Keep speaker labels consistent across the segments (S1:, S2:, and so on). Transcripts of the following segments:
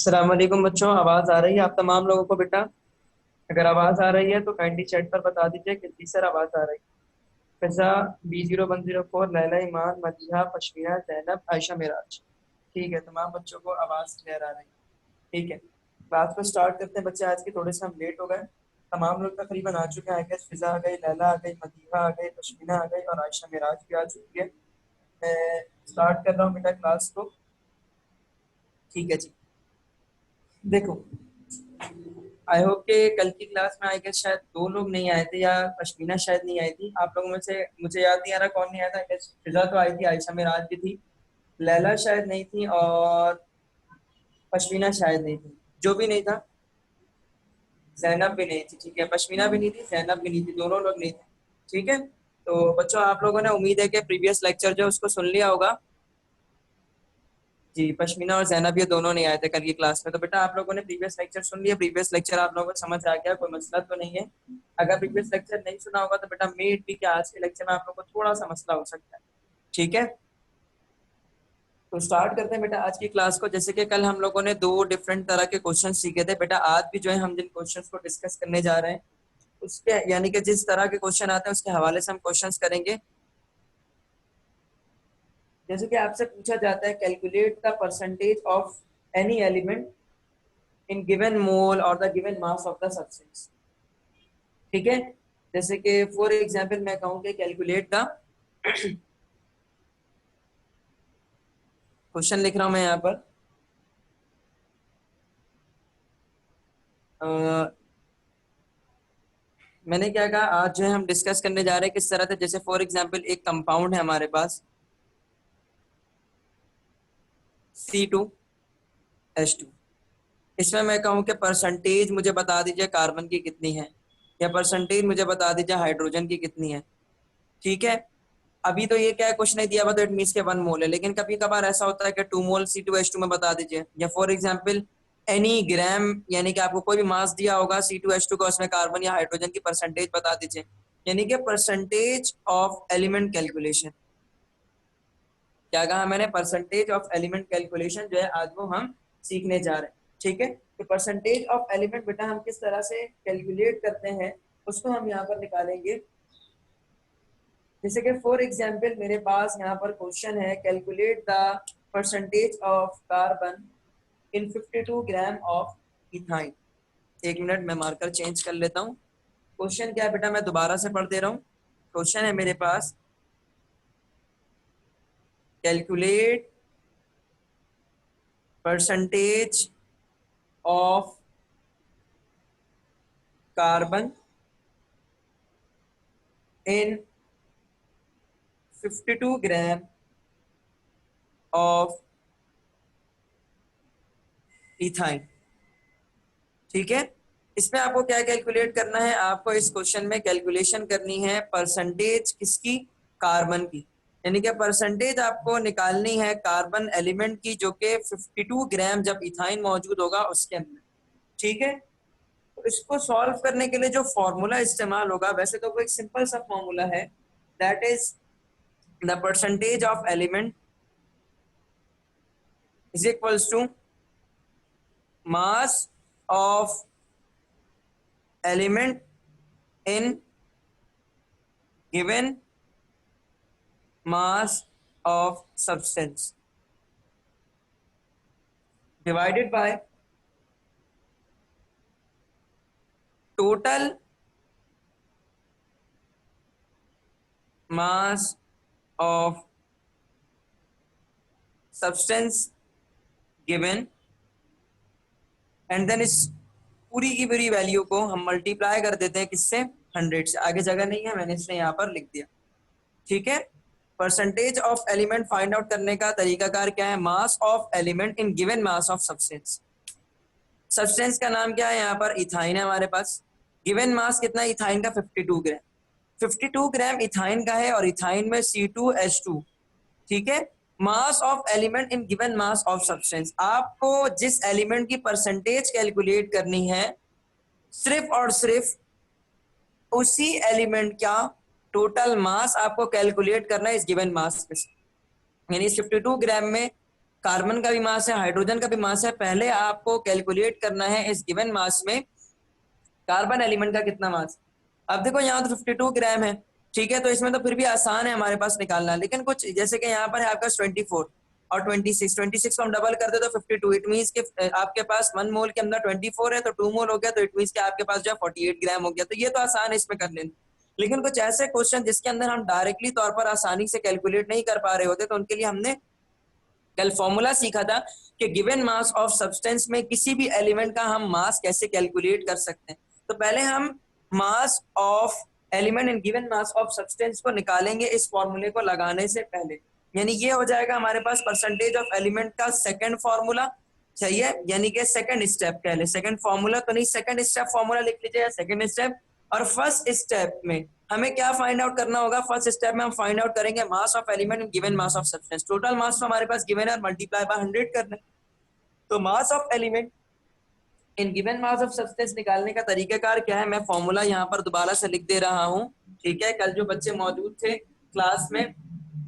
S1: अस्सलाम वालेकुम बच्चों, आवाज़ आ रही है आप तमाम लोगों को बेटा? अगर आवाज़ आ रही है तो काइंडली चैट पर बता दीजिए कि जी सर आवाज़ आ रही है। फिजा B0104, लैला, ईमान, मदीहा, पश्मीना, जैनब, आयशा, मिराज। ठीक है, तमाम बच्चों को आवाज़ क्लियर आ रही है। ठीक है, क्लास को स्टार्ट करते हैं बच्चे। आज के थोड़े से हम लेट हो गए। तमाम लोग तकरीबन आ चुके हैं। आई गेस फिजा आ गई, लैला आ गई, मदीहा आ गई, पश्मीना आ गई और आयशा मिराज भी आ चुकी है। मैं स्टार्ट कर रहा हूँ बेटा क्लास को। ठीक है जी। देखो, आई होप के कल की क्लास में आई गेस शायद दो लोग नहीं आए थे, या पश्मीना शायद नहीं आई थी। आप लोगों में से मुझे याद नहीं आ रहा कौन नहीं आया था। आई गेस फिजा तो आई थी, आयशा मिराज भी थी, लैला शायद नहीं थी और पश्मीना शायद नहीं थी। जो भी नहीं था, जैनब भी नहीं थी। ठीक है, पश्मीना भी नहीं थी, जैनब भी नहीं थी, दोनों लोग नहीं थे। ठीक है, तो बच्चों आप लोगों ने उम्मीद है कि प्रीवियस लेक्चर जो है उसको सुन लिया होगा। जी, पश्मीना और जैनब ये दोनों नहीं आए थे कल की क्लास में। तो बेटा आप लोगों ने प्रीवियस लेक्चर सुन लिया, प्रीवियस लेक्चर आप लोगों को समझ आ गया, कोई मसला तो नहीं है। अगर प्रीवियस लेक्चर नहीं सुना होगा तो बेटा मेट भी क्या आज के लेक्चर में आप लोगों को थोड़ा सा मसला हो सकता है। ठीक है, तो स्टार्ट करते हैं बेटा आज की क्लास को। जैसे कि कल हम लोगों ने दो डिफरेंट तरह के क्वेश्चन सीखे थे बेटा, आज भी जो है हम जिन क्वेश्चन को डिस्कस करने जा रहे हैं उसके यानी कि जिस तरह के क्वेश्चन आते हैं उसके हवाले से हम क्वेश्चंस करेंगे। जैसे कि आपसे पूछा जाता है, calculate the percentage of any element in given mole और the given mass of the substance. ठीक है, जैसे कि फॉर एग्जांपल मैं कहूँ कि कैलकुलेट द, क्वेश्चन लिख रहा हूं मैं यहाँ पर। मैंने क्या कहा, आज जो है हम डिस्कस करने जा रहे हैं किस तरह से। जैसे फॉर एग्जांपल एक कंपाउंड है हमारे पास C2H2। इसमें मैं कहूँ कि परसेंटेज मुझे बता दीजिए कार्बन की कितनी है, या परसेंटेज मुझे बता दीजिए हाइड्रोजन की कितनी है। ठीक है, अभी तो ये क्या है, कुछ नहीं दिया हुआ तो इट मींस के 1 मोल है, लेकिन कभी कभार ऐसा होता है कि 2 मोल C2H2 में बता दीजिए। या फॉर एग्जांपल एनी ग्राम, यानी कि आपको कोई भी मास दिया होगा C2H2 का, उसमें कार्बन या हाइड्रोजन की परसेंटेज बता दीजिए। यानी कि परसेंटेज ऑफ एलिमेंट कैलकुलेशन। क्या कहा मैंने? परसेंटेज ऑफ एलिमेंट कैलकुलेशन जो है आज वो हम सीखने जा रहे हैं। ठीक है, तो परसेंटेज ऑफ एलिमेंट बेटा हम किस तरह से कैलकुलेट करते हैं उसको हम यहाँ पर निकालेंगे। जैसे कि फॉर एग्जांपल मेरे पास यहाँ पर क्वेश्चन है, calculate the percentage of carbon in 52 gram of ethyne. एक मिनट मैं मार्कर चेंज कर लेता हूँ। क्वेश्चन क्या है बेटा, मैं दोबारा से पढ़ दे रहा हूँ। क्वेश्चन है मेरे पास, calculate percentage of carbon in 52 gram of ethyne. ठीक है, इसमें आपको क्या कैलकुलेट करना है? आपको इस क्वेश्चन में कैलकुलेशन करनी है परसेंटेज किसकी? कार्बन की। यानी कि परसेंटेज आपको निकालनी है कार्बन एलिमेंट की, जो कि 52 ग्राम जब इथाइन मौजूद होगा उसके अंदर। ठीक है, तो इसको सॉल्व करने के लिए जो फॉर्मूला इस्तेमाल होगा, वैसे तो वो एक सिंपल सा फॉर्मूला है, that is the percentage of element is equals to mass of element in given mass of substance divided by total mass of substance given, and then इस पूरी की पूरी वैल्यू को हम मल्टीप्लाई कर देते हैं किससे? 100 से। आगे जगह नहीं है, मैंने इसने यहाँ पर लिख दिया। ठीक है, percentage of element find out करने का तरीकाकार क्या है? मास of element in given mass of substance. Substance का नाम क्या है? यहाँ पर इथाइन है हमारे पास। गिवन मास कितना है इथाइन का? 52 ग्राम। 52 ग्राम इथाइन का है और इथाइन में C2H2। ठीक है, मास of element in given mass of substance. आपको जिस एलिमेंट की परसेंटेज कैलकुलेट करनी है, सिर्फ और सिर्फ उसी एलिमेंट का टोटल मास आपको कैलकुलेट करना है इस गिवन मास में। यानी 52 ग्राम में कार्बन का भी मास है, हाइड्रोजन का भी मास है। पहले आपको कैलकुलेट करना है इस गिवन मास में कार्बन एलिमेंट का कितना मास। अब देखो यहाँ तो 52 ग्राम है, ठीक है, तो इसमें तो फिर भी आसान है हमारे पास निकालना, लेकिन कुछ जैसे कि यहाँ पर है आपका 24 और 26 को हम डबल कर दे तो 52, इट मीन्स के आपके पास 1 मोल के अंदर 24 है तो 2 मोल हो गया, तो इट मीन्स के आपके पास जो है 48 ग्राम हो गया। तो ये तो आसान है इसमें कर लेना, लेकिन कुछ ऐसे क्वेश्चन जिसके अंदर हम डायरेक्टली तौर पर आसानी से कैलकुलेट नहीं कर पा रहे होते, तो उनके लिए हमने कल फॉर्मूला सीखा था कि गिवन मास ऑफ सब्सटेंस में किसी भी एलिमेंट का हम मास कैसे कैलकुलेट कर सकते हैं। तो पहले हम मास of element in given mass of substance को निकालेंगे इस फॉर्मूले को लगाने से पहले, यानी ये हो जाएगा हमारे पास परसेंटेज ऑफ एलिमेंट का सेकंड फॉर्मूला, सही है, यानी कि सेकंड स्टेप कह ले, सेकंड फॉर्मूला तो नहीं, सेकंड स्टेप फॉर्मूला लिख लीजिए, सेकंड स्टेप। और फर्स्ट स्टेप में हमें क्या फाइंड आउट करना होगा, फर्स्ट स्टेप में हम फाइंड आउट करेंगे मास of element in given mass of substance. Total mass तो हमारे पास गिवन है, मल्टीप्लाई बाय 100 करना है। तो मास of element in given mass of substance निकालने का तरीकाकार क्या है, मैं फॉर्मूला यहाँ पर दोबारा से लिख दे रहा हूँ, ठीक है। कल जो बच्चे मौजूद थे क्लास में,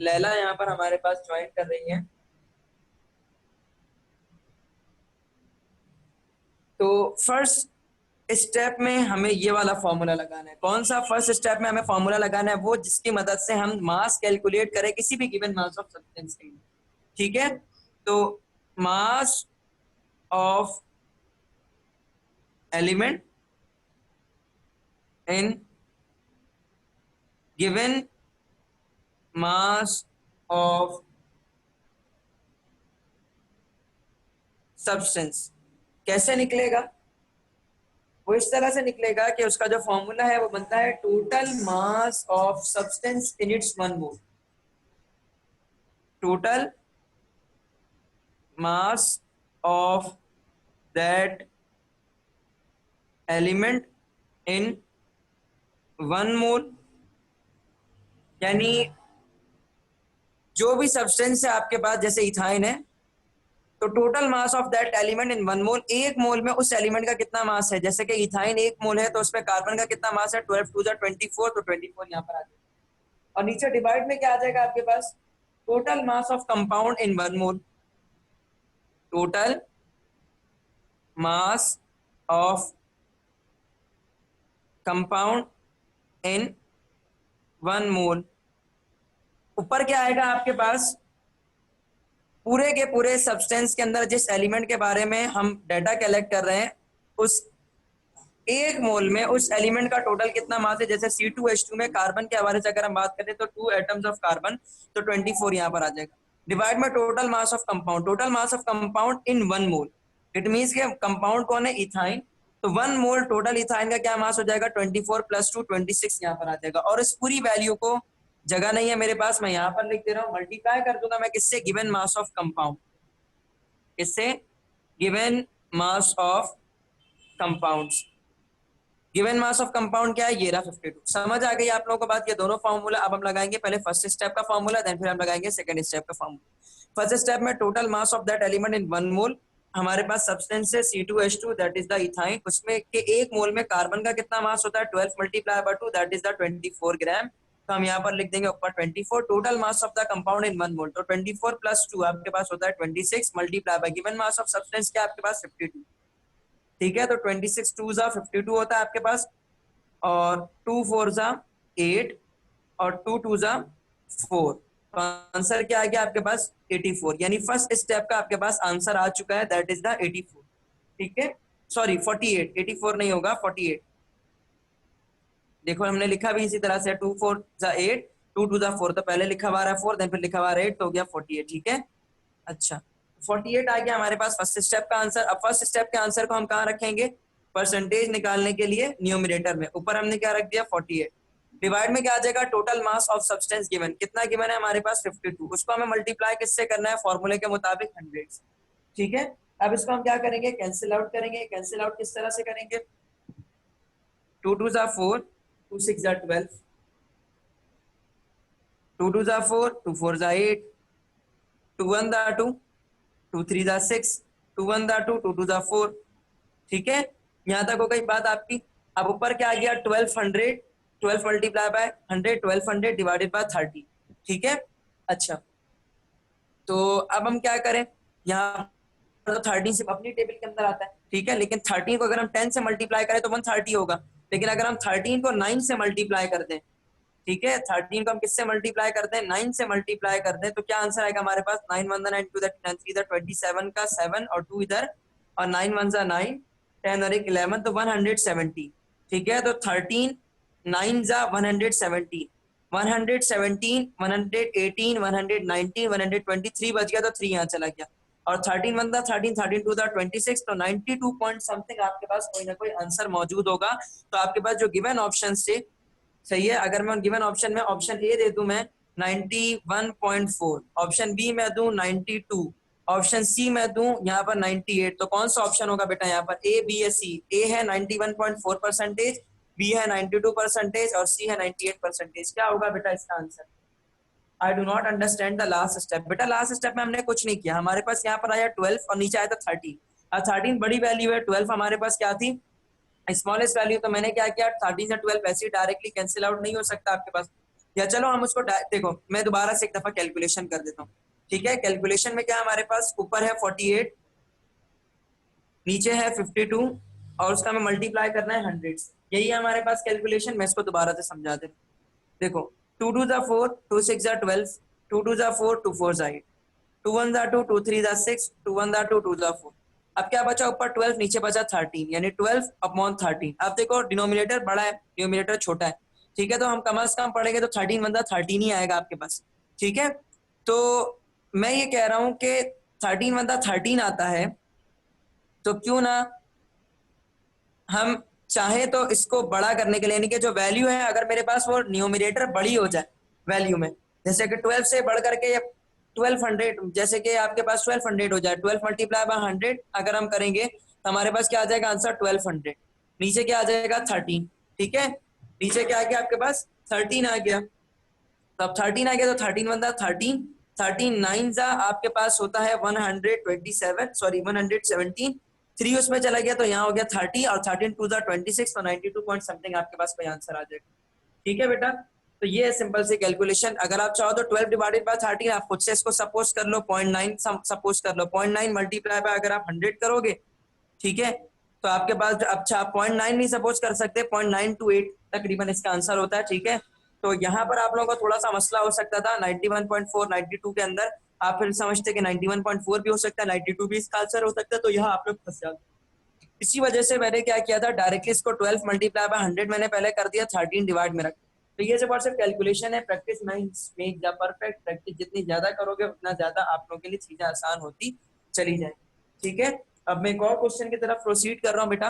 S1: लैला यहाँ पर हमारे पास ज्वाइन कर रही है, तो फर्स्ट स्टेप में हमें ये वाला फॉर्मूला लगाना है। कौन सा फर्स्ट स्टेप में हमें फॉर्मूला लगाना है, वो जिसकी मदद से हम मास कैलकुलेट करें किसी भी गिवन मास ऑफ सब्सटेंस के लिए, ठीक है। तो मास of element in given mass of substance कैसे निकलेगा, वो इस तरह से निकलेगा कि उसका जो फॉर्मूला है वो बनता है total mass of substance in its 1 mole, total mass of that element in 1 मोल, यानी जो भी सब्सटेंस है आपके पास, जैसे इथाइन है, तो total mass of that element in 1 मोल, एक मोल में उस एलिमेंट का कितना मास है। जैसे कि इथाइन 1 मोल है तो उसमें कार्बन का कितना मास है, 12 2 24, तो 24 यहाँ पर आ जाएगा। और नीचे डिवाइड में क्या आ जाएगा आपके पास, total mass of compound in 1 mole, total mass of compound in 1 mole. ऊपर क्या आएगा आपके पास, पूरे के पूरे सब्सटेंस के अंदर जिस एलिमेंट के बारे में हम डाटा कलेक्ट कर रहे हैं, उस एक मोल में उस एलिमेंट का टोटल कितना मास है। जैसे C2H2 में कार्बन के हवाले से अगर हम बात करें तो 2 एटम्स ऑफ कार्बन, तो 24 यहाँ पर आ जाएगा। डिवाइड में total mass of compound, total mass of compound in 1 mole, it means के कंपाउंड कौन है, इथाइन, तो 1 मोल टोटल इथाइन का क्या मास हो जाएगा, 24 + 2 26 यहाँ पर आ जाएगा। और इस पूरी वैल्यू को, जगह नहीं है मेरे पास, मैं यहाँ पर लिख दे रहा हूँ, मल्टीप्लाई कर दूंगा मैं किससे, गिवन मास ऑफ कंपाउंड, किससे, given mass of compounds. Given mass of compound क्या है, ये रहा 52। समझ आ गई आप लोगों को बात, ये दोनों फॉर्मूला अब हम लगाएंगे, पहले फर्स्ट स्टेप का फॉर्मूला, देन फिर हम लगाएंगे सेकंड स्टेप का फॉर्मूला। फर्स्ट स्टेप में total mass of that element in 1 मोल, हमारे पास सब्सटेंस है C2H2 that is the ethyne, उसमें के एक मोल में कार्बन का कितना मास होता है, 12 × 2 दैट इज द 24 ग्राम, तो हम यहाँ पर लिख देंगे ऊपर 24। Total mass of the compound in 1 मोल, तो 24 + 2 आपके पास होता है 26, multiply by given mass of substance क्या आपके पास 52, ठीक है। तो 26 2 × 52 होता है आपके पास, और 2 4 × 8 और 2 2 × 4, तो आंसर क्या आ गया आपके पास 84, यानी फर्स्ट स्टेप का आपके पास आंसर आ चुका है, दैट इज द 84, ठीक है, सॉरी 48, 84 नहीं होगा 48। देखो हमने लिखा भी इसी तरह से, 2 4 × 8 2 2 × 4, तो पहले लिखा हुआ है 4, देन फिर लिखा हुआ है 8, तो हो गया 48, ठीक है। अच्छा 48 आ गया हमारे पास फर्स्ट स्टेप का आंसर। अब फर्स्ट स्टेप के आंसर को हम कहाँ रखेंगे, परसेंटेज निकालने के लिए न्यूमरेटर में, ऊपर हमने क्या रख दिया 48, डिवाइड में क्या आ जाएगा, total mass of substance given, कितना गिवन है हमारे पास 52, उसको हमें मल्टीप्लाई किससे करना है, फॉर्मूले के मुताबिक 100 से, ठीक है। अब इसको हम क्या करेंगे, कैंसिल आउट करेंगे। कैंसिल आउट किस तरह से करेंगे, 2 2 × 4 2 6 × 12, 2 2 × 4 2 4 × 8, 2 1 × 2 2 3 × 6, 2 1 × 2 2 2 × 4, ठीक है, यहाँ तक हो गई बात आपकी। अब ऊपर क्या आ गया 1200, 12 मल्टीप्लाई बाय 100, 1200 डिवाइडेड बाय 30, ठीक है। अच्छा तो अब हम क्या करें, यहाँ पर तो 13 सिर्फ अपनी टेबल के अंदर आता है, ठीक है, लेकिन 13 को अगर हम 10 से मल्टीप्लाई करें तो 130 होगा, लेकिन अगर हम 13 को 9 से मल्टीप्लाई कर दें, ठीक है, 13 को हम किससे मल्टीप्लाई करते हैं, 9 से मल्टीप्लाई करते हैं, तो क्या आंसर आएगा हमारे पास, 9 1 9 2 इधर 27 का 7 और 2 इधर, और 9 1 9, 10 और 1 11, तो 170, ठीक है, तो 13 9 जा 170, 117, 118, 119, 123 बच गया, तो 3 यहाँ चला गया, और 13 1 13, 13 2 26, तो 92 पॉइंट समथिंग आपके पास कोई ना कोई आंसर मौजूद होगा। तो आपके पास जो गिवन ऑप्शन से सही है, अगर मैं गिवन ऑप्शन में ऑप्शन ए दे दूं मैं 91.4, ऑप्शन बी में दूं 92, ऑप्शन सी में दूं यहाँ पर 98, तो कौन सा ऑप्शन होगा बेटा यहाँ पर, ए बी या सी? ए है 91.4%, बी है 92% और सी है 98%। क्या होगा बेटा इसका answer? I do not understand the last step. बेटा लास्ट स्टेप में हमने कुछ नहीं किया, हमारे पास यहाँ पर आया 12 और नीचे आया था 30, और 13 बड़ी वैल्यू है, 12 हमारे पास क्या थी, स्मॉलेस्ट वैल्यू, तो मैंने क्या किया 13 से 12 ऐसे ही डायरेक्टली कैंसिल आउट नहीं हो सकता आपके पास, या चलो हम उसको देखो मैं दोबारा से एक दफा कैलकुलेशन कर देता हूँ, ठीक है। कैलकुलेशन में क्या हमारे पास ऊपर है 48, नीचे है 52, और उसका हमें मल्टीप्लाई करना है 100 से, यही है हमारे पास कैलकुलेशन। मैं इसको दोबारा से समझा दे, देखो 2 2 जा 4, 2 6 जा 12, 2 2 जा 4, 2 4 जा 8, 2 1 जा 2, 2 3 जा 6, 2 1 जा 2, 2 जा 4। अब क्या बचा ऊपर 12, नीचे बचा 13, यानी 12 अपॉन 13। अब देखो डिनोमिनेटर बड़ा है, डिनोमिनेटर छोटा है, ठीक है, तो हम कम से कम पढ़ेंगे तो 13 1 13 ही आएगा आपके पास, ठीक है। तो मैं ये कह रहा हूं कि 13 1 13 आता है, तो क्यों ना हम चाहे तो इसको बड़ा करने के लिए, यानी कि जो वैल्यू है अगर मेरे पास वो न्यूमरेटर बड़ी हो जाए वैल्यू में, जैसे कि 12 से बढ़ करके 1200, जैसे कि आपके पास 1200 हो जाए, 12 मल्टीप्लाई बाय 100 अगर हम करेंगे तो हमारे पास क्या आ जाएगा आंसर 1200, नीचे क्या आ जाएगा 13, ठीक है, नीचे क्या आ गया आपके पास 13 आ गया, तो अब 13 आ गया तो 13 बनता 13, 13 9 जा आपके पास होता है 127, सॉरी 117, 3 उसमें चला गया तो यहाँ हो गया 30, और 13 2 जा 26, तो 92 पॉइंट समथिंग आपके पास कोई आंसर आ जाएगा, ठीक है बेटा। तो ये है सिंपल सी कैलकुलेशन। अगर आप चाहो तो 12 डिवाइडेड बाय 13 आप खुद से इसको सपोज कर लो 0.9, सपोज कर लो 0.9 मल्टीप्लाई बाय अगर आप 100 करोगे, ठीक है, तो आपके पास अच्छा आप 0.9 नहीं सपोज कर सकते, 0.928 तकरीबन इसका आंसर होता है, ठीक है। तो यहाँ पर आप लोगों को थोड़ा सा मसला हो सकता था 91.4 92 के अंदर, आप फिर समझते कि 91.4 भी हो सकता है, 92 भी इसका आंसर हो सकता है, तो यहाँ आप लोग फंस जाते। इसी वजह से मैंने क्या किया था, डायरेक्टली इसको 12 मल्टीप्लाई बाय 100 मैंने पहले कर दिया, 13 डिवाइड में रख। तो ये जो सिर्फ कैलकुलेशन है, practice make the perfect, practice जितनी ज्यादा करोगे उतना ज्यादा आप लोगों के लिए चीजें आसान होती चली जाए, ठीक है। अब मैं एक और क्वेश्चन की तरफ प्रोसीड कर रहा हूँ बेटा।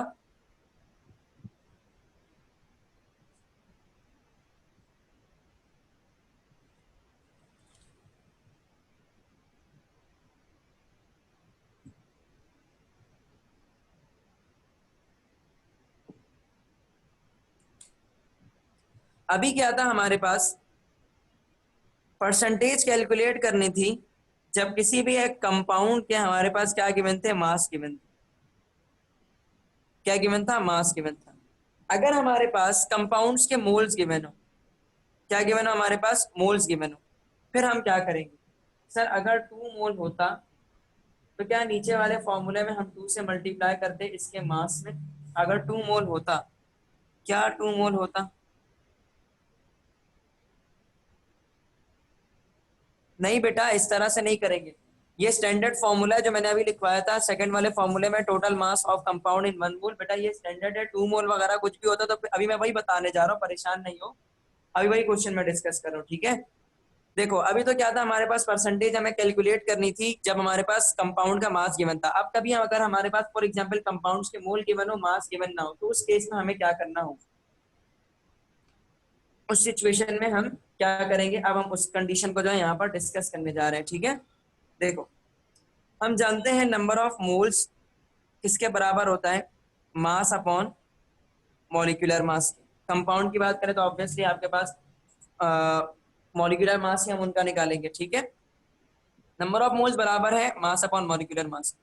S1: अभी क्या था हमारे पास, परसेंटेज कैलकुलेट करनी थी जब किसी भी एक कंपाउंड के हमारे पास क्या गिवन थे, मास गिवन थे, क्या गिवन था, मास गिवन था। अगर हमारे पास कंपाउंड्स के मोल्स गिवन हो, क्या गिवन हो हमारे पास, मोल्स गिवन हो, फिर हम क्या करेंगे सर, अगर 2 मोल होता तो क्या नीचे वाले फॉर्मूले में हम 2 से मल्टीप्लाई करते इसके मास में, अगर 2 मोल होता, क्या 2 मोल होता, नहीं बेटा इस तरह से नहीं करेंगे, ये स्टैंडर्ड फॉर्मूला है जो मैंने अभी लिखवाया था सेकंड वाले फॉर्मूले में, total mass of compound in 1 मोल, बेटा ये स्टैंडर्ड है, 2 मोल वगैरह कुछ भी होता तो अभी मैं वही बताने जा रहा हूँ, परेशान नहीं हो, अभी वही क्वेश्चन में डिस्कस कर रहा हूँ, ठीक है। देखो अभी तो क्या था हमारे पास, परसेंटेज हमें कैलकुलेट करनी थी जब हमारे पास कंपाउंड का मास गिवन था। अब कभी अगर हमारे पास फॉर एग्जांपल कंपाउंड्स के मोल गिवन हो, मास गिवन ना हो, तो उस केस में हमें क्या करना हो, उस सिचुएशन में हम क्या करेंगे, अब हम उस कंडीशन को जो है यहाँ पर डिस्कस करने जा रहे हैं, ठीक है। देखो हम जानते हैं नंबर ऑफ मोल्स किसके बराबर होता है, mass upon molecular mass. Compound की बात करें तो ऑब्वियसली आपके पास मॉलिक्यूलर मास ही हम उनका निकालेंगे, ठीक है। नंबर ऑफ मोल्स बराबर है मास अपॉन मॉलिक्यूलर मास।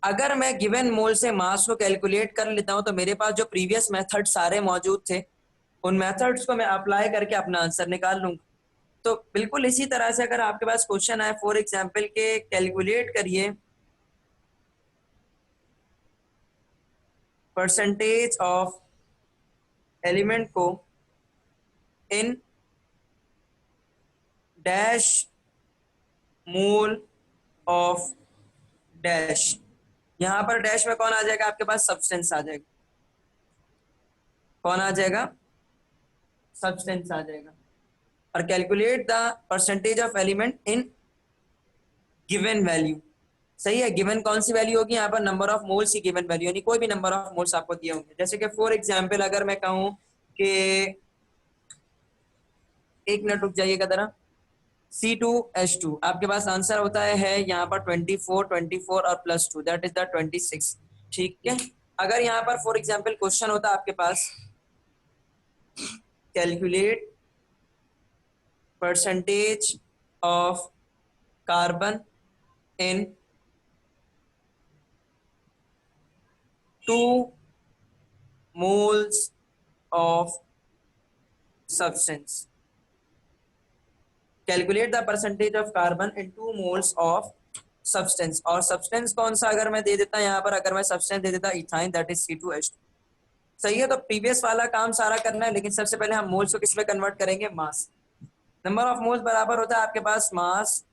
S1: अगर मैं गिवन मोल से मास को कैलकुलेट कर लेता हूं तो मेरे पास जो प्रीवियस मेथड सारे मौजूद थे उन मेथड्स को मैं अप्लाई करके अपना आंसर निकाल लूंगा, तो बिल्कुल इसी तरह से अगर आपके पास क्वेश्चन आए फॉर एग्जाम्पल के कैलकुलेट करिए परसेंटेज ऑफ एलिमेंट को in dash mole of dash, यहां पर डैश में कौन आ जाएगा आपके पास, सब्सटेंस आ जाएगा। कौन आ जाएगा, सब्सटेंस आ जाएगा। और calculate the percentage of element in given value. सही है, गिवन कौन सी वैल्यू होगी यहाँ पर, नंबर ऑफ मोल्स की गिवन वैल्यू, यानी कोई भी नंबर ऑफ मोल्स आपको दिए होंगे। जैसे कि फॉर एग्जांपल अगर मैं कहूं कि, एक मिनट रुक जाइएगा जरा, C2H2 आपके पास आंसर होता है यहाँ पर 24 24 और +2 दैट इज द 26। ठीक है, अगर यहाँ पर फॉर एग्जांपल क्वेश्चन होता आपके पास calculate percentage of carbon in 2 moles of substance, calculate the percentage of carbon in 2 moles of substance. और सब्सटेंस कौन सा अगर मैं दे देता यहाँ पर, अगर मैं सब्सटेंस दे देता इथाइन दैट इज C2H2। सही है, तो प्रीवियस वाला काम सारा करना है, लेकिन सबसे पहले हम मोल्स को किस में कन्वर्ट करेंगे, मास। नंबर ऑफ मोल्स बराबर होता है आपके पास मास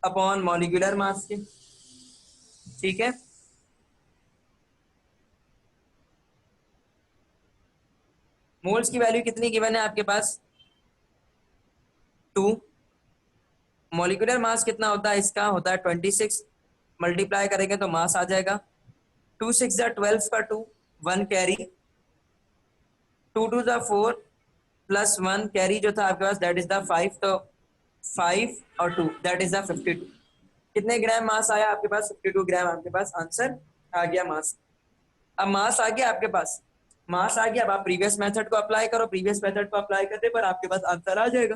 S1: अपॉन मॉलिक्यूलर मास के। ठीक है, मोल्स की वैल्यू कितनी गिवन है आपके पास, 2। मॉलिक्यूलर मास कितना होता है, इसका होता है 26, मल्टीप्लाई करेंगे तो मास आ जाएगा 2 6 12 का 2 1 कैरी, 2 2 4 +1 कैरी जो था आपके पास दैट इज द 5, तो 5 और 2 दैट इज द 52। कितने ग्राम मास आया आपके पास, 52 ग्राम आपके पास आंसर आ गया मास। अब मास आ गया आपके पास, मास आ गया, अब आप प्रीवियस मेथड को अप्लाई करो, प्रीवियस मेथड को अप्लाई करने पर आपके पास आंसर आ जाएगा।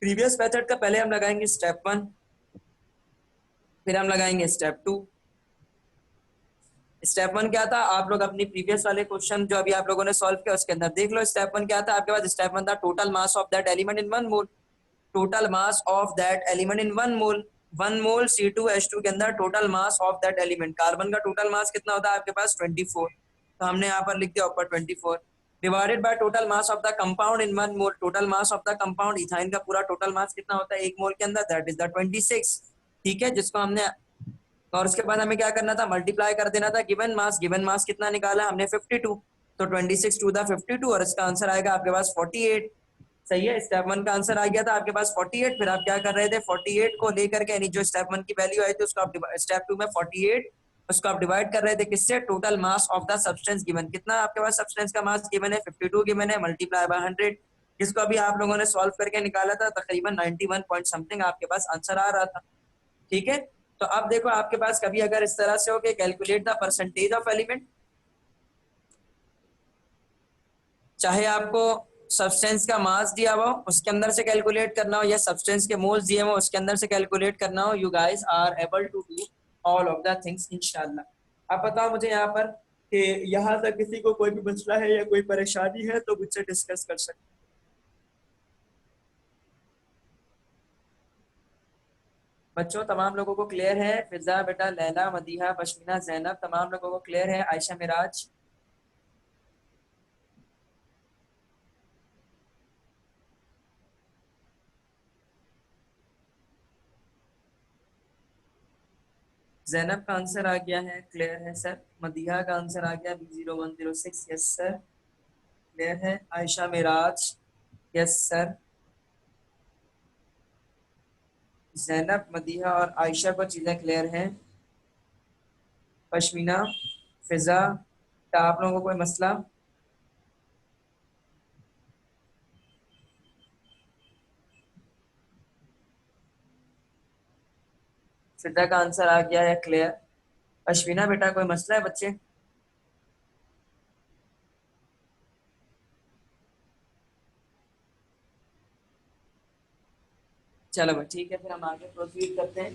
S1: प्रीवियस मेथड का पहले हम लगाएंगे स्टेप 1, फिर हम लगाएंगे स्टेप 2। स्टेप 1 क्या था, आप लोग अपनी प्रीवियस वाले क्वेश्चन जो अभी आप लोगों ने सॉल्व किया उसके अंदर देख लो। स्टेप 1 क्या था आपके पास, स्टेप 1 था total mass of that element in 1 mole, total mass of that element in 1 mole, 1 mole C2H2 के अंदर total mass of that element. Carbon का टोटल मास कितना होता है आपके पास 24, तो हमने यहाँ पर लिख दिया ऊपर 24 divided by total mass of the compound in 1 mole. Total mass of the compound ethyne का पूरा टोटल मास कितना होता है 1 मोल के अंदर, दैट इज द 26। ठीक है, जिसको हमने, और उसके बाद हमें क्या करना था, मल्टीप्लाई कर देना था गिवन मास। गिवन मास कितना निकाला हमने 52, तो 26 टू द 52 और इसका आंसर आएगा आपके पास 48। सही है, स्टेप 1 का आंसर आ गया था आपके पास 48। फिर आप क्या कर रहे थे, 48 को लेकर के, यानी जो स्टेप 1 की वैल्यू आई थी उसको आप स्टेप 2 में 48 उसको आप डिवाइड कर रहे थे किससे, total mass of the substance given. कितना आपके पास सब्सटेंस का मास गिवन है, 52 गिवन है, मल्टीप्लाई बाय 100, जिसको अभी आप लोगों ने सॉल्व करके निकाला था, तकरीबन 91 पॉइंट समथिंग आपके पास आंसर आ रहा था। ठीक है, तो अब देखो आपके पास कभी अगर इस तरह से हो कि calculate the percentage of element, चाहे आपको सब्सटेंस का मास दिया हो उसके अंदर से कैलकुलेट करना हो, या सब्सटेंस के मोल्स दिए हो उसके अंदर से कैलकुलेट करना हो, you guys are able to do all of the things इंशाल्लाह। आप बताओ मुझे यहाँ पर कि यहाँ तक किसी को कोई भी मसला है या कोई परेशानी है तो मुझसे डिस्कस कर सकते। बच्चों तमाम लोगों को क्लियर है, फिजा बेटा, लैला, मदीहा, बशमीना, जैनब, तमाम लोगों को क्लियर है, आयशा, मिराज, जैनब का आंसर आ गया है, क्लियर है सर। मदीहा का आंसर आ गया B0106, यस सर क्लियर है। Ayesha, Miraj, yes sir. जैनब, मदीहा और आयशा को चीजें क्लियर हैं। पश्मीना, फिजा, क्या आप लोगों को कोई मसला? फिजा का आंसर आ गया है, क्लियर। अश्विना बेटा कोई मसला है बच्चे? चलो भाई ठीक है, फिर हम आगे प्रोसीड करते हैं।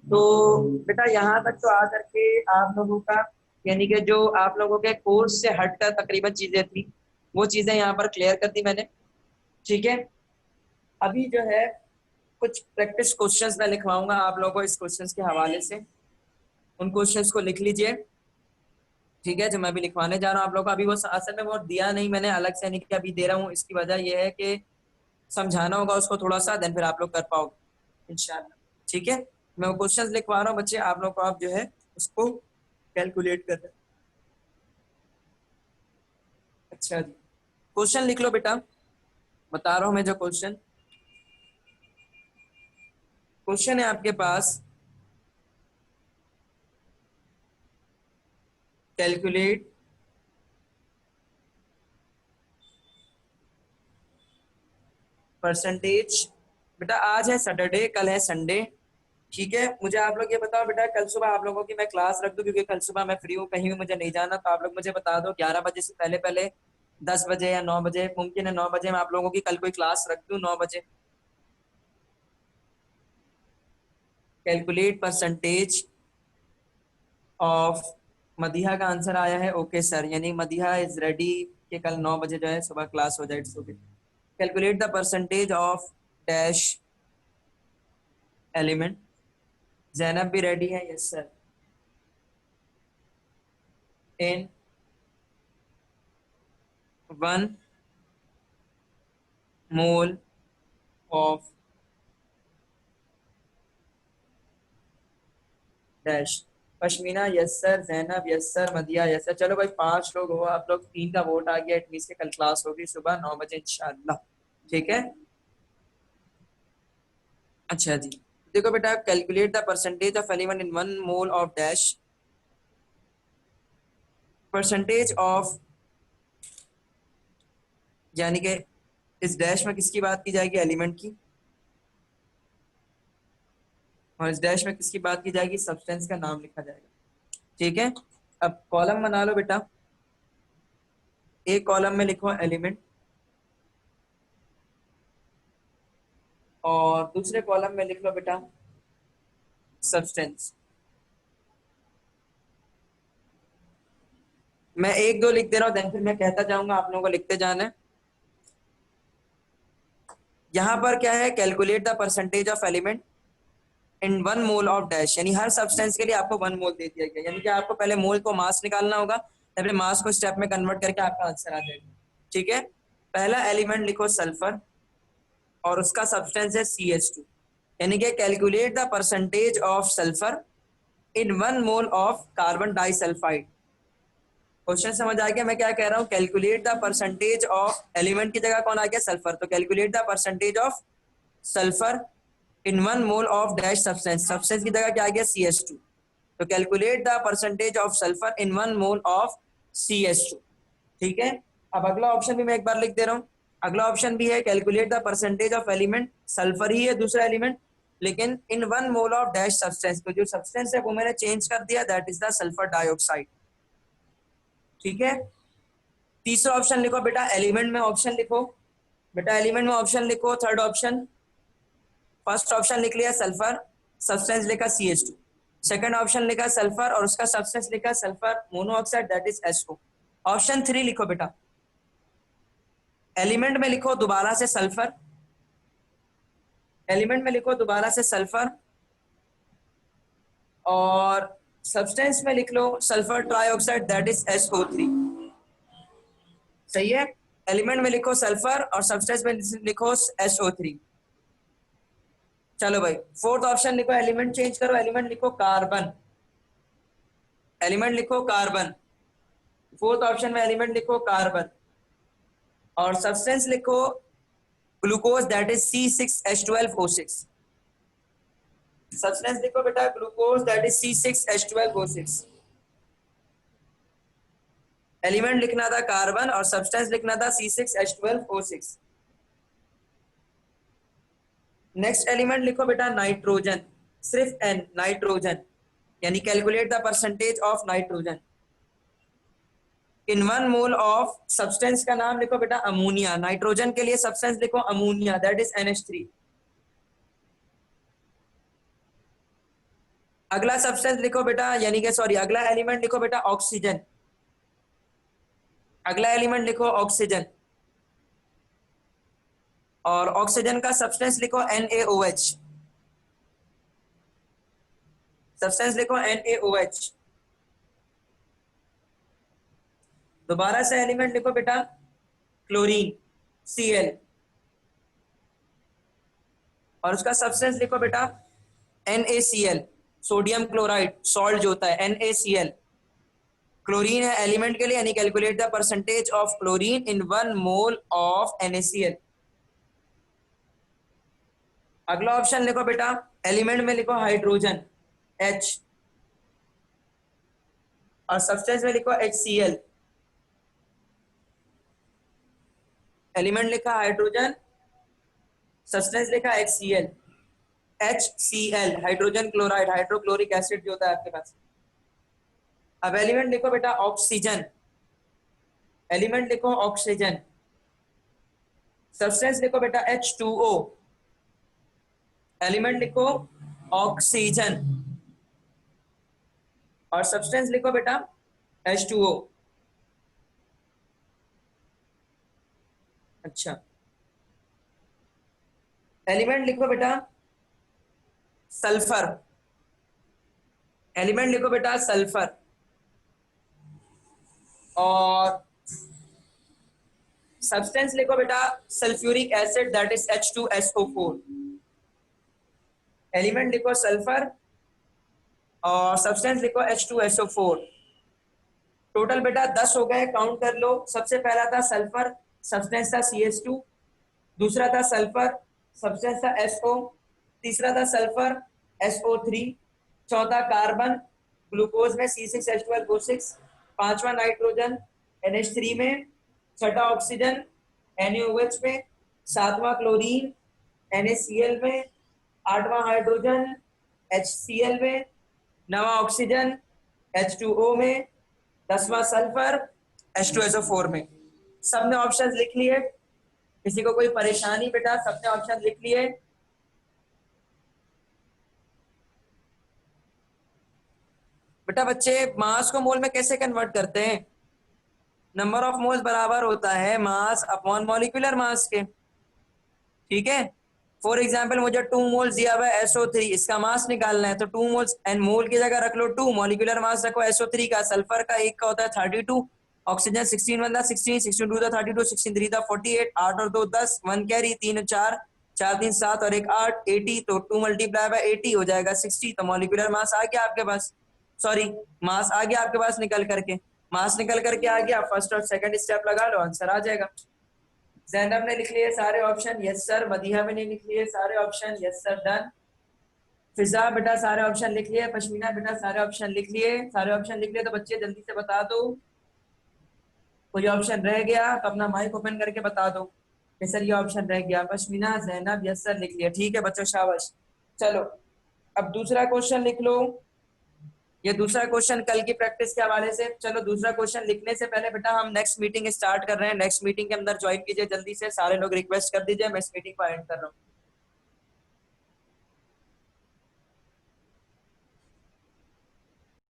S1: तो बेटा यहाँ तक तो आ करके आप लोगों का, यानी कि जो आप लोगों के कोर्स से हटकर तकरीबन चीजें थी वो चीजें यहाँ पर क्लियर कर दी मैंने। ठीक है, अभी जो है कुछ प्रैक्टिस क्वेश्चंस मैं लिखवाऊंगा आप लोगों को इस क्वेश्चंस के हवाले से, उन क्वेश्चंस को लिख लीजिए। ठीक है, जो मैं अभी लिखवाने जा रहा हूँ आप लोगों को, अभी वो असल में वो दिया नहीं मैंने अलग से, नहीं कि अभी दे रहा हूँ, इसकी वजह यह है कि समझाना होगा उसको थोड़ा सा, देन फिर आप लोग कर पाओगे इंशाल्लाह। ठीक है, मैं वो क्वेश्चंस लिखवा रहा हूँ बच्चे, आप लोग को आप जो है उसको कैलकुलेट कर रहे हैं। अच्छा जी, क्वेश्चन लिख लो बेटा, बता रहा हूँ मैं जो क्वेश्चन है आपके पास। कैलकुलेट परसेंटेज, बेटा आज है सैटरडे, कल है संडे। ठीक है, मुझे आप लोग ये बताओ बेटा, कल सुबह आप लोगों की मैं क्लास रख दूं, क्योंकि कल सुबह मैं फ्री हूँ, कहीं भी मुझे नहीं जाना, तो आप लोग मुझे बता दो 11 बजे से पहले पहले, 10 बजे या 9 बजे, मुमकिन है 9 बजे मैं आप लोगों की कल कोई क्लास रख दूं 9 बजे। कैलकुलेट परसेंटेज ऑफ, मदिहा का आंसर आया है ओके सर, यानी मदिहा इज रेडी कि कल 9 बजे जो है सुबह क्लास हो जाए, it's okay. Calculate the percentage of dash element, Zainab भी रेडी है, yes sir, in 1 mole of dash. Pashmina yes sir, Zainab yes sir, मदिया yes sir. चलो भाई 5 लोग हो आप लोग, 3 का वोट आ गया, एटलीस्ट कल क्लास होगी सुबह 9 बजे इंशाल्लाह। ठीक है, अच्छा जी, देखो बेटा, calculate the percentage of element in 1 mole of dash, percentage of, यानी कि इस डैश में किसकी बात की जाएगी, एलिमेंट की, और इस डैश में किसकी बात की जाएगी, सब्सटेंस का नाम लिखा जाएगा। ठीक है, अब कॉलम बना लो बेटा, एक कॉलम में लिखो एलिमेंट, और दूसरे कॉलम में लिख लो बेटा सब्सटेंस। मैं एक दो लिख दे रहा हूँ, देन फिर मैं कहता जाऊंगा, आप लोगों को लिखते जाना है। यहाँ पर क्या है, calculate the percentage of element in 1 mole of dash, यानी हर सब्सटेंस के लिए आपको 1 मोल दे दिया गया, यानी कि आपको पहले मोल को मास निकालना होगा, फिर मास को स्टेप में कन्वर्ट करके आपका आंसर आ जाएगा। ठीक है, पहला एलिमेंट लिखो सल्फर, और उसका सब्सटेंस है CH2, यानी कि calculate the percentage of sulphur in 1 mole of carbon disulphide. Question समझ आ गया मैं क्या कह रहा हूँ, calculate the percentage of, element की जगह कौन आ गया, सल्फर, तो calculate the percentage of sulphur in 1 mole of dash substance, substance की जगह क्या आ गया, CH2, तो calculate the percentage of sulphur in 1 mole of CH2। ठीक है, अब अगला ऑप्शन भी मैं एक बार लिख दे रहा हूँ, अगला ऑप्शन भी है calculate the percentage of element, sulphur ही है दूसरा एलिमेंट, लेकिन in 1 mole of dash substance, तो जो सब्सटेंस है वो मैंने चेंज कर दिया, that is the sulphur dioxide. ठीक है, तीसरा ऑप्शन लिखो बेटा, एलिमेंट में ऑप्शन लिखो, बेटा एलिमेंट में ऑप्शन लिखो, थर्ड ऑप्शन, फर्स्ट ऑप्शन लिख लिया सल्फर, सब्सटेंस लिखा CH2, सेकंड ऑप्शन लिखा सल्फर और उसका सब्सटेंस लिखा sulphur monoxide, that is SO। Option 3 लिखो बेटा, एलिमेंट में लिखो दोबारा से सल्फर, एलिमेंट में लिखो दोबारा से सल्फर, और सब्सटेंस में लिख लो sulphur trioxide, that is SO3। सही है, एलिमेंट में लिखो सल्फर और सब्सटेंस में लिखो SO3। चलो भाई फोर्थ ऑप्शन लिखो, एलिमेंट चेंज करो, एलिमेंट लिखो कार्बन, एलिमेंट लिखो कार्बन, फोर्थ ऑप्शन में एलिमेंट लिखो कार्बन, और सब्सटेंस लिखो glucose, that is C6H12O6। Substance लिखो बेटा glucose, that is C6H12O6। Element लिखना था कार्बन और सब्सटेंस लिखना था C6H12O6। नेक्स्ट एलिमेंट लिखो बेटा नाइट्रोजन, सिर्फ N, नाइट्रोजन, यानी calculate the percentage of nitrogen in 1 mole of, substance का नाम लिखो बेटा अमोनिया, नाइट्रोजन के लिए सब्सटेंस लिखो अमोनिया, दैट इज NH3। अगला सब्सटेंस लिखो बेटा, यानी कि सॉरी अगला एलिमेंट लिखो बेटा ऑक्सीजन, अगला एलिमेंट लिखो ऑक्सीजन, और ऑक्सीजन का सब्सटेंस लिखो NaOH। सब्सटेंस लिखो NaOH। दोबारा से एलिमेंट लिखो बेटा क्लोरीन Cl, और उसका सब्सटेंस लिखो बेटा NaCl, सोडियम क्लोराइड सॉल्ट जो होता है NaCl। क्लोरीन है एलिमेंट के लिए, यानी calculate the percentage of chlorine in 1 mole of NaCl। अगला ऑप्शन लिखो बेटा, एलिमेंट में लिखो हाइड्रोजन H, और सब्सटेंस में लिखो HCl। एलिमेंट लिखा हाइड्रोजन, सब्सटेंस लिखा HCl, HCl hydrogen chloride, hydrochloric acid जो होता है आपके पास। अब एलिमेंट लिखो बेटा ऑक्सीजन, एलिमेंट लिखो ऑक्सीजन, सब्सटेंस लिखो बेटा H2O, एलिमेंट लिखो ऑक्सीजन, और सब्सटेंस लिखो बेटा H2O। अच्छा, एलिमेंट लिखो बेटा सल्फर, एलिमेंट लिखो बेटा सल्फर, और सब्सटेंस लिखो बेटा sulphuric acid that is H2SO4। Element लिखो सल्फर और सब्सटेंस लिखो H2SO4। टोटल बेटा 10 हो गए, काउंट कर लो। सबसे पहला था सल्फर, सब्सटेंस था CH2, दूसरा था सल्फर, सब्सटेंस था SO, तीसरा था सल्फर SO3, चौथा कार्बन ग्लूकोज में C6H12O6, पांचवा नाइट्रोजन NH3 में, छठा ऑक्सीजन NaOH में, सातवां क्लोरीन NaCl में, आठवां हाइड्रोजन HCl में, नवा ऑक्सीजन H2O में, 10वां सल्फर H2SO4 में। सबने ऑप्शंस लिख लिए? किसी को कोई परेशानी बेटा? सबने ऑप्शन लिख लिए? बेटा बच्चे मास को मोल में कैसे कन्वर्ट करते हैं? नंबर ऑफ मोल्स बराबर होता है मास अपॉन मॉलिक्यूलर मास के, ठीक है। फॉर एग्जाम्पल मुझे 2 मोल्स दिया हुआ है SO3, इसका मास निकालना है तो 2 मोल्स, एंड मोल की जगह रख लो 2, मॉलिक्यूलर मास रखो SO3 का, सल्फर का एक का होता है 32, ऑक्सीजन 16 बनता 16, 16 2 32, 16 3 48, 8 और 2 10, 1 कैरी, 3 4, 4 3 7 और 1 8, 80, तो 2 मल्टीप्लाई बाय 80 हो जाएगा 60, तो मॉलिक्यूलर मास आ गया आपके पास, सॉरी मास आ गया आपके पास निकल करके, मास निकल करके आ गया, फर्स्ट और सेकंड स्टेप लगा लो, आंसर आ जाएगा। जैनब ने लिख लिए सारे ऑप्शन, यस सर। मदीहा ने लिख लिए सारे ऑप्शन, यस सर, डन। फिजा बेटा सारे ऑप्शन लिख लिए, पश्मीना बेटा सारे ऑप्शन लिख लिए, सारे ऑप्शन लिख लिए तो बच्चे जल्दी से बता दो, कोई ऑप्शन रह गया तो अपना माइक ओपन करके बता दो कि सर ये ऑप्शन रह गया। पश्मीना, जैनब, यस सर लिख लिया, ठीक है बच्चों, शाबाश। चलो अब दूसरा क्वेश्चन लिख लो, ये दूसरा क्वेश्चन कल की प्रैक्टिस के हवाले से। चलो दूसरा क्वेश्चन लिखने से पहले बेटा हम नेक्स्ट मीटिंग स्टार्ट कर रहे हैं, नेक्स्ट मीटिंग के अंदर ज्वाइन कीजिए जल्दी से, सारे लोग रिक्वेस्ट कर दीजिए, मैं इस मीटिंग को एंड कर रहा हूँ।